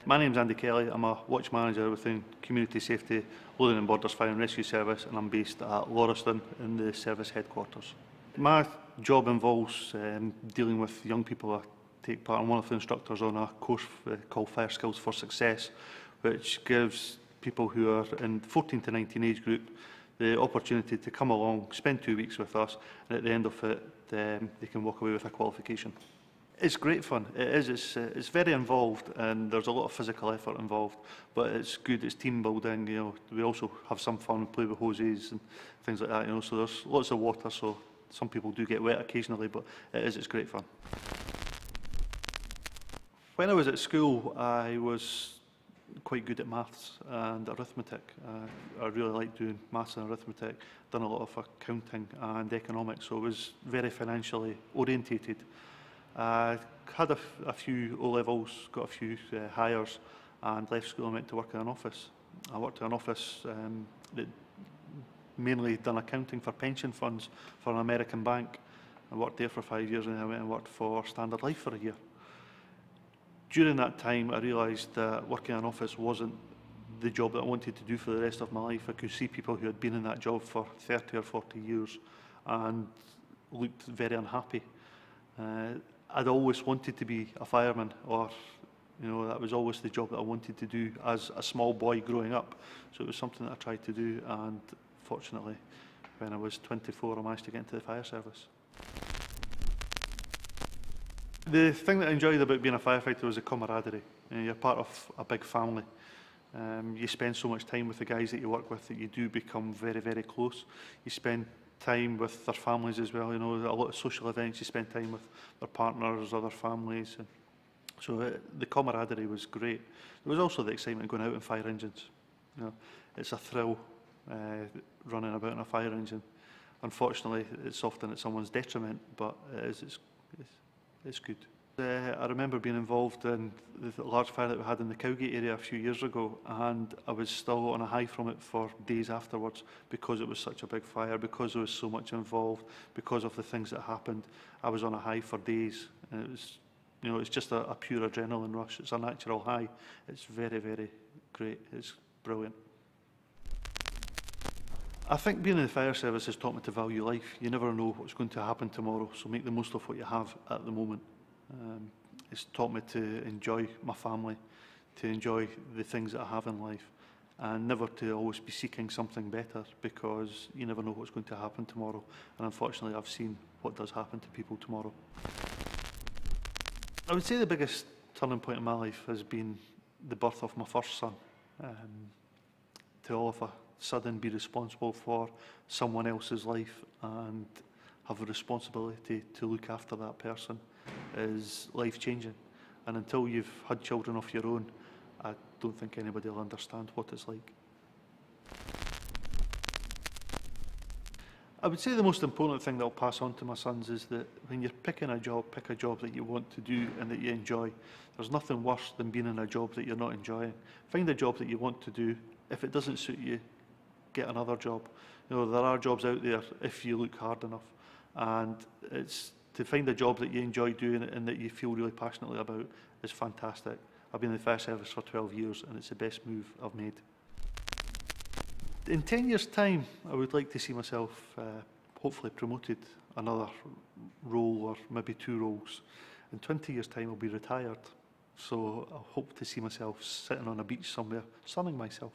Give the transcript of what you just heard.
My name's Andy Kelly. I'm a watch manager within Community Safety, Loading and Borders Fire and Rescue Service, and I'm based at Lauriston in the service headquarters. My job involves dealing with young people. I take part in one of the instructors on a course called Fire Skills for Success, which gives people who are in 14 to 19 age group the opportunity to come along, spend 2 weeks with us, and at the end of it they can walk away with a qualification. It's great fun. It is. It's very involved, and there's a lot of physical effort involved. But it's good. It's team building. You know, we also have some fun, play with hoses and things like that. You know, so there's lots of water. So some people do get wet occasionally, but it is. It's great fun. When I was at school, I was quite good at maths and arithmetic. I really liked doing maths and arithmetic. Done a lot of accounting and economics, so I was very financially orientated. I had a few O-levels, got a few hires, and left school and went to work in an office. I worked in an office that mainly done accounting for pension funds for an American bank. I worked there for 5 years, and then I went and worked for Standard Life for a year. During that time, I realised that working in an office wasn't the job that I wanted to do for the rest of my life. I could see people who had been in that job for 30 or 40 years and looked very unhappy. I'd always wanted to be a fireman, or that was always the job that I wanted to do as a small boy growing up. So it was something that I tried to do, and fortunately, when I was 24, I managed to get into the fire service. The thing that I enjoyed about being a firefighter was the camaraderie. You're part of a big family. You spend so much time with the guys that you work with that you do become very, very close. You spend time with their families as well. You know, a lot of social events, you spend time with their partners, other families. And so the camaraderie was great. There was also the excitement of going out in fire engines. You know, it's a thrill running about in a fire engine. Unfortunately, it's often at someone's detriment, but it's good. I remember being involved in the large fire that we had in the Cowgate area a few years ago, and I was still on a high from it for days afterwards because it was such a big fire, because there was so much involved, because of the things that happened. I was on a high for days, and it was, it's just a pure adrenaline rush. It's a natural high. It's very, very great. It's brilliant. I think being in the fire service has taught me to value life. You never know what's going to happen tomorrow, so make the most of what you have at the moment. It's taught me to enjoy my family, to enjoy the things that I have in life, and never to always be seeking something better, because you never know what's going to happen tomorrow. And unfortunately, I've seen what does happen to people tomorrow. I would say the biggest turning point in my life has been the birth of my first son. To all of a sudden be responsible for someone else's life and have a responsibility to look after that person is life-changing. And until you've had children of your own, I don't think anybody will understand what it's like. I would say the most important thing that I'll pass on to my sons is that when you're picking a job, pick a job that you want to do and that you enjoy. There's nothing worse than being in a job that you're not enjoying. Find a job that you want to do. If it doesn't suit you, get another job. There are jobs out there if you look hard enough, and it's to find a job that you enjoy doing and that you feel really passionately about is fantastic. I've been in the fire service for 12 years, and it's the best move I've made. In 10 years' time, I would like to see myself hopefully promoted another role, or maybe 2 roles. In 20 years' time, I'll be retired, so I hope to see myself sitting on a beach somewhere, sunning myself.